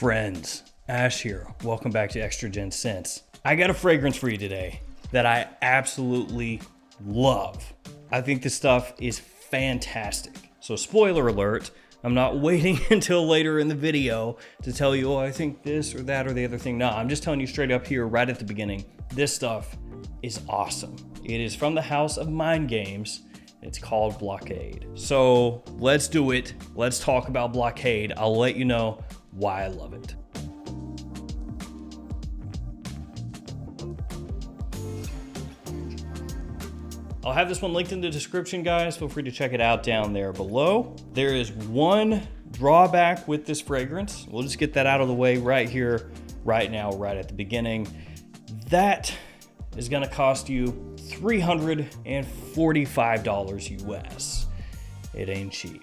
friends, Ash here. Welcome back to Extra Gen Scents. I got a fragrance for you today that I absolutely love. I think this stuff is fantastic. So spoiler alert, I'm not waiting until later in the video to tell you, oh, I think this or that or the other thing. No, I'm just telling you straight up here right at the beginning. This stuff is awesome. It is from the house of Mind Games. It's called Blockade. So let's do it. Let's talk about Blockade. I'll let you know why I love it. I'll have this one linked in the description, guys. Feel free to check it out down there below. There is one drawback with this fragrance. We'll just get that out of the way right here, right now, right at the beginning. That is gonna cost you $345 US. It ain't cheap.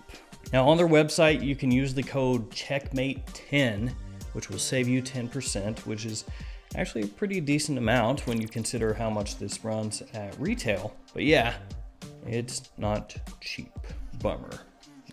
Now on their website, you can use the code CHECKMATE10, which will save you 10%, which is actually a pretty decent amount when you consider how much this runs at retail. But yeah, it's not cheap. Bummer.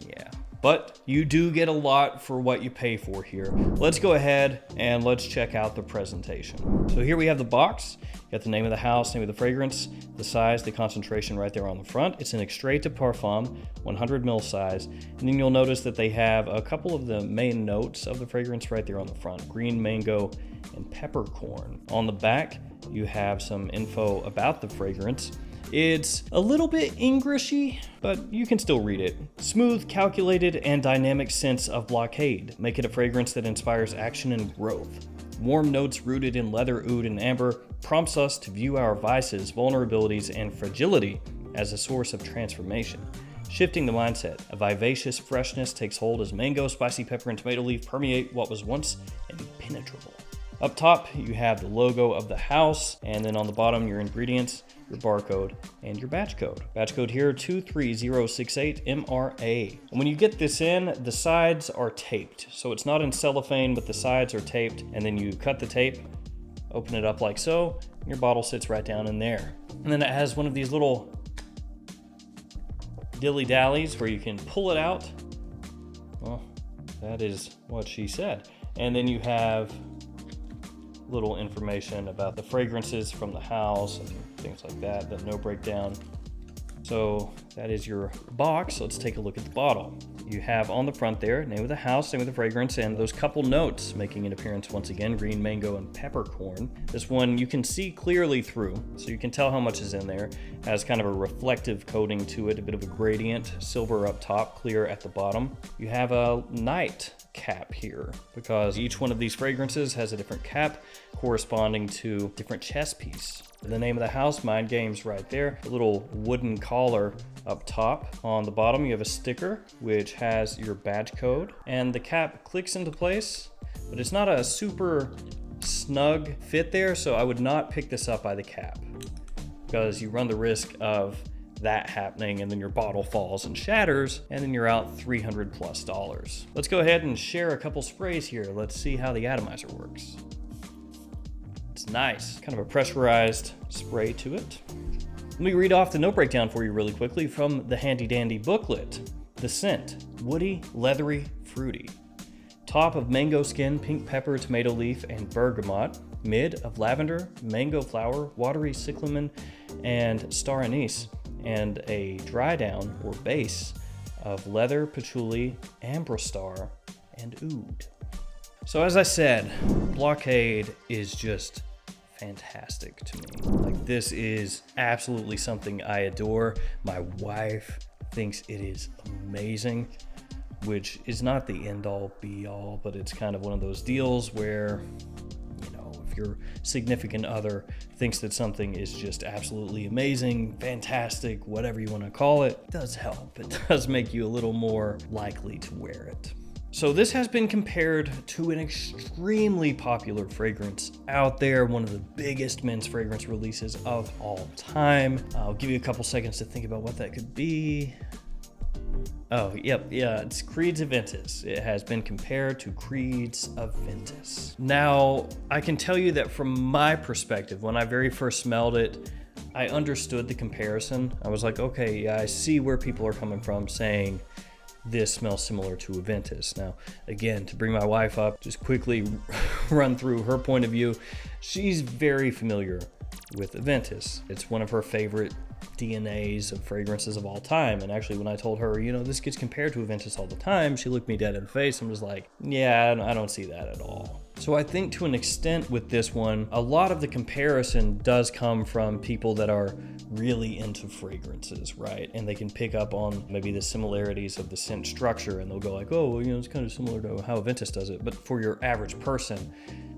Yeah. But you do get a lot for what you pay for here. Let's go ahead and let's check out the presentation. So here we have the box. You got the name of the house, name of the fragrance, the size, the concentration right there on the front. It's an extrait de parfum, 100 ml size. And then you'll notice that they have a couple of the main notes of the fragrance right there on the front: green mango and peppercorn. On the back, you have some info about the fragrance. It's a little bit Englishy, but you can still read it. Smooth, calculated, and dynamic scents of Blockade make it a fragrance that inspires action and growth. Warm notes rooted in leather, oud, and amber prompts us to view our vices, vulnerabilities, and fragility as a source of transformation. Shifting the mindset, a vivacious freshness takes hold as mango, spicy pepper, and tomato leaf permeate what was once impenetrable. Up top, you have the logo of the house, and then on the bottom, your ingredients, your barcode, and your batch code. Batch code here, 23068MRA. And when you get this in, the sides are taped. So it's not in cellophane, but the sides are taped, and then you cut the tape, open it up like so, and your bottle sits right down in there. And then it has one of these little dilly-dallies where you can pull it out. Well, that is what she said. And then you have little information about the fragrances from the house and things like that, the no breakdown. So that is your box. Let's take a look at the bottle. You have on the front there, name of the house, name of the fragrance, and those couple notes making an appearance once again, green mango and peppercorn. This one you can see clearly through, so you can tell how much is in there. Has kind of a reflective coating to it, a bit of a gradient, silver up top, clear at the bottom. You have a night cap here because each one of these fragrances has a different cap corresponding to different chest piece. The name of the house, Mind Games, right there. A little wooden collar up top. On the bottom, you have a sticker which has your badge code, and the cap clicks into place, but it's not a super snug fit there, so I would not pick this up by the cap because you run the risk of that happening and then your bottle falls and shatters and then you're out $300+. Let's go ahead and share a couple sprays here. Let's see how the atomizer works. It's nice, kind of a pressurized spray to it. Let me read off the note breakdown for you really quickly from the handy dandy booklet. The scent, woody, leathery, fruity. Top of mango skin, pink pepper, tomato leaf, and bergamot. Mid of lavender, mango flower, watery cyclamen, and star anise. And a dry down or base of leather, patchouli, ambrostar, and oud. So as I said, Blockade is just fantastic to me. Like, this is absolutely something I adore. My wife thinks it is amazing, which is not the end all be all, but it's kind of one of those deals where, you know, if your significant other thinks that something is just absolutely amazing, fantastic, whatever you want to call it, it does help. It does make you a little more likely to wear it. So this has been compared to an extremely popular fragrance out there, one of the biggest men's fragrance releases of all time. I'll give you a couple seconds to think about what that could be. Oh, yep, yeah, it's Creed's Aventus. It has been compared to Creed's Aventus. Now, I can tell you that from my perspective, when I very first smelled it, I understood the comparison. I was like, okay, yeah, I see where people are coming from saying this smells similar to Aventus. Now, again, to bring my wife up, just quickly run through her point of view. She's very familiar with Aventus. It's one of her favorite DNAs of fragrances of all time. And actually, when I told her, this gets compared to Aventus all the time, she looked me dead in the face and was like, yeah, I don't see that at all. So I think to an extent with this one, a lot of the comparison does come from people that are really into fragrances, right? And they can pick up on maybe the similarities of the scent structure, and they'll go like, oh, it's kind of similar to how Aventus does it. But for your average person,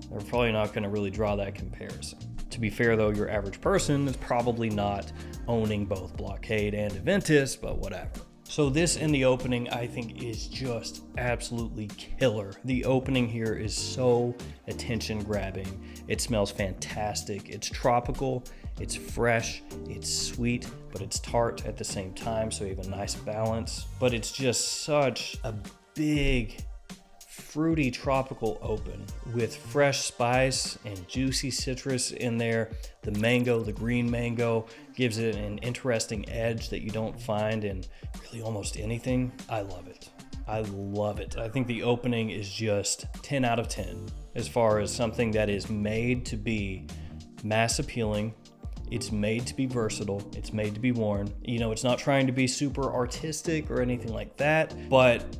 they're probably not going to really draw that comparison. To be fair though, your average person is probably not owning both Blockade and Aventus, but whatever. So this in the opening, I think, is just absolutely killer. The opening here is so attention grabbing. It smells fantastic. It's tropical, it's fresh, it's sweet, but it's tart at the same time, so you have a nice balance. But it's just such a big, fruity tropical open with fresh spice and juicy citrus in there. The mango, the green mango, gives it an interesting edge that you don't find in really almost anything. I love it. I love it. I think the opening is just 10 out of 10 as far as something that is made to be mass appealing. It's made to be versatile. It's made to be worn. It's not trying to be super artistic or anything like that, but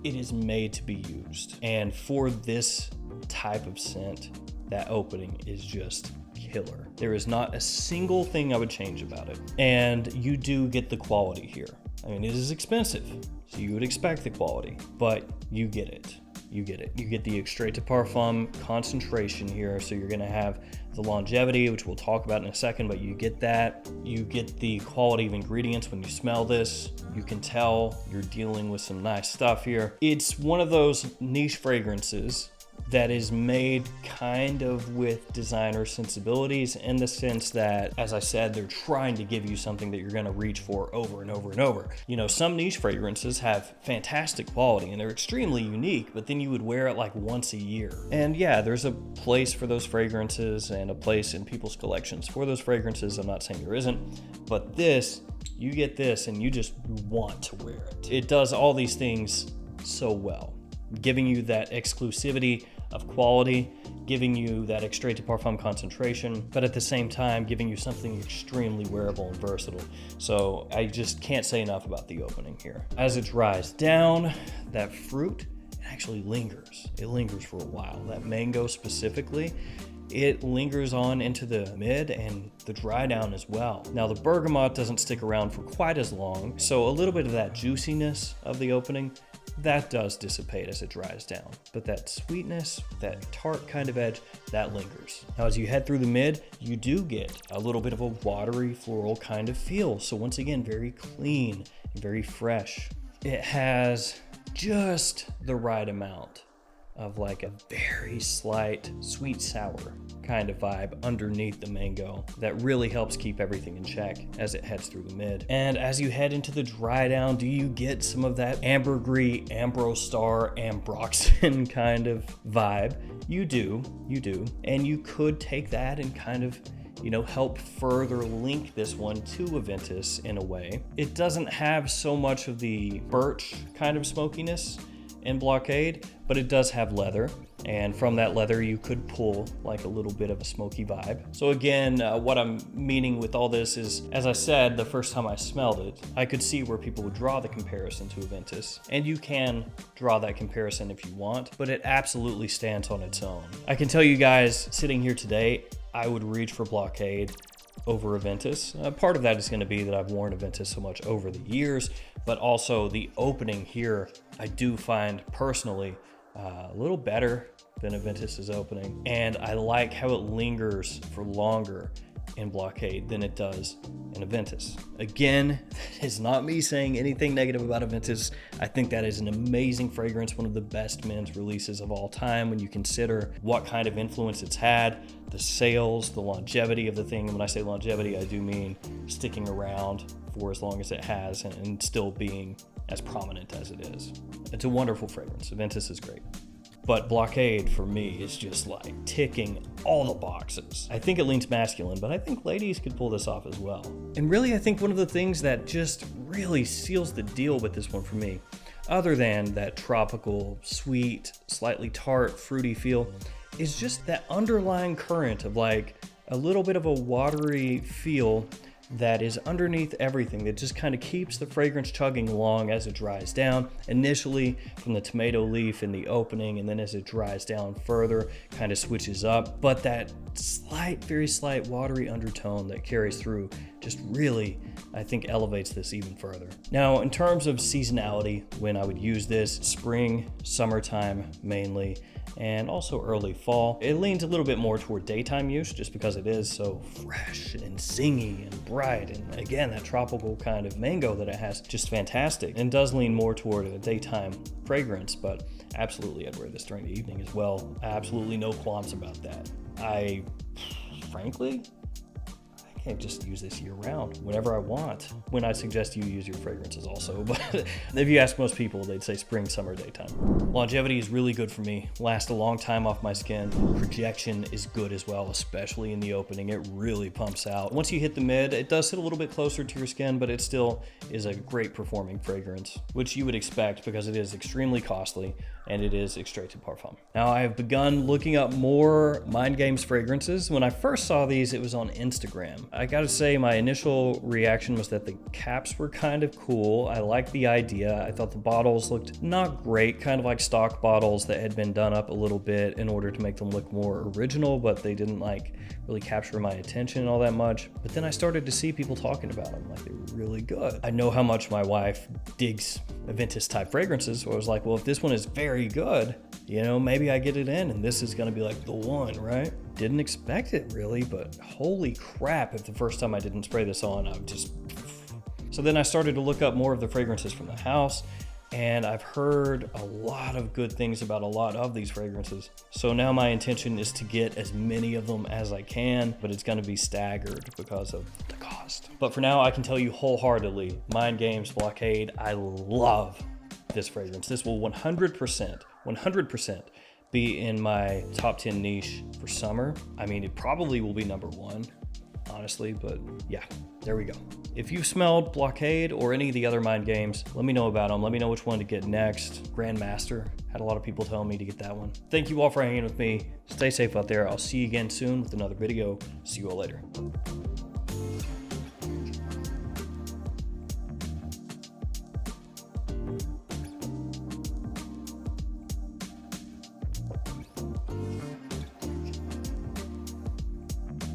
it is made to be used. And for this type of scent, that opening is just killer. There is not a single thing I would change about it. And you do get the quality here. It is expensive, so you would expect the quality, but you get it. You get it. You get the extrait de parfum concentration here, so you're gonna have the longevity, which we'll talk about in a second, but you get that. You get the quality of ingredients when you smell this. You can tell you're dealing with some nice stuff here. It's one of those niche fragrances that is made kind of with designer sensibilities, in the sense that, as I said, they're trying to give you something that you're going to reach for over and over and over. Some niche fragrances have fantastic quality and they're extremely unique, but then you would wear it like once a year. And yeah, there's a place for those fragrances and a place in people's collections for those fragrances. I'm not saying there isn't, but this, you get this and you just want to wear it. It does all these things so well, giving you that exclusivity of quality, giving you that extrait de parfum concentration, but at the same time giving you something extremely wearable and versatile. So I just can't say enough about the opening here. As it dries down, that fruit actually lingers. It lingers for a while. That mango specifically, it lingers on into the mid and the dry down as well. Now the bergamot doesn't stick around for quite as long, so a little bit of that juiciness of the opening, that does dissipate as it dries down. But that sweetness, that tart kind of edge, that lingers. Now as you head through the mid, you do get a little bit of a watery floral kind of feel. So once again, very clean and very fresh. It has just the right amount of like a very slight sweet sour kind of vibe underneath the mango that really helps keep everything in check as it heads through the mid. And as you head into the dry down, do you get some of that ambergris, ambrostar, ambroxan kind of vibe? You do. And you could take that and kind of help further link this one to Aventus in a way. It doesn't have so much of the birch kind of smokiness in Blockade, but it does have leather, and from that leather you could pull like a little bit of a smoky vibe. So again, what I'm meaning with all this is, as I said, the first time I smelled it, I could see where people would draw the comparison to Aventus, and you can draw that comparison if you want, but it absolutely stands on its own. I can tell you guys, sitting here today, I would reach for Blockade over Aventus. Part of that is going to be that I've worn Aventus so much over the years, but also the opening here I do find personally a little better than Aventus's opening, and I like how it lingers for longer in Blockade than it does in Aventus. Again, that is not me saying anything negative about Aventus. I think that is an amazing fragrance, one of the best men's releases of all time when you consider what kind of influence it's had, the sales, the longevity of the thing. And when I say longevity, I do mean sticking around for as long as it has and still being as prominent as it is. It's a wonderful fragrance. Aventus is great. But Blockade, for me, is just like ticking all the boxes. I think it leans masculine, but I think ladies could pull this off as well. And really, I think one of the things that just really seals the deal with this one for me, other than that tropical, sweet, slightly tart, fruity feel, is just that underlying current of like a little bit of a watery feel that is underneath everything, that just kind of keeps the fragrance chugging along as it dries down, initially from the tomato leaf in the opening, and then as it dries down further, kind of switches up. But that slight, very slight watery undertone that carries through just really, I think, elevates this even further. Now, in terms of seasonality, when I would use this, spring, summertime mainly, and also early fall. It leans a little bit more toward daytime use just because it is so fresh and zingy and bright, and again, that tropical kind of mango that it has, just fantastic. And does lean more toward a daytime fragrance, but absolutely I'd wear this during the evening as well. Absolutely no qualms about that. Frankly, I can't just use this year round, whenever I want. When I suggest you use your fragrances also, but if you ask most people, they'd say spring, summer, daytime. Longevity is really good for me. Lasts a long time off my skin. Projection is good as well, especially in the opening. It really pumps out. Once you hit the mid, it does sit a little bit closer to your skin, but it still is a great performing fragrance, which you would expect because it is extremely costly and it is extrait de parfum. Now, I have begun looking up more Mind Games fragrances. When I first saw these, it was on Instagram. I gotta say, my initial reaction was that the caps were kind of cool. I liked the idea. I thought the bottles looked not great, kind of like stock bottles that had been done up a little bit in order to make them look more original, but they didn't like really capture my attention all that much. But then I started to see people talking about them like they were really good. I know how much my wife digs Aventus type fragrances, so I was like, well, if this one is very good, you know, maybe I get it in and this is gonna be like the one, right? Didn't expect it really, but holy crap, if the first time I didn't spray this on, I would just... So then I started to look up more of the fragrances from the house, and I've heard a lot of good things about a lot of these fragrances. So now my intention is to get as many of them as I can, but it's gonna be staggered because of the cost. But for now, I can tell you wholeheartedly, Mind Games Blockade, I love this fragrance. This will 100% be in my top 10 niche for summer. I mean, it probably will be number one, honestly, but yeah, there we go. If you've smelled Blockade or any of the other Mind Games, let me know about them. Let me know which one to get next. Grandmaster, had a lot of people telling me to get that one. Thank you all for hanging with me. Stay safe out there. I'll see you again soon with another video. See you all later.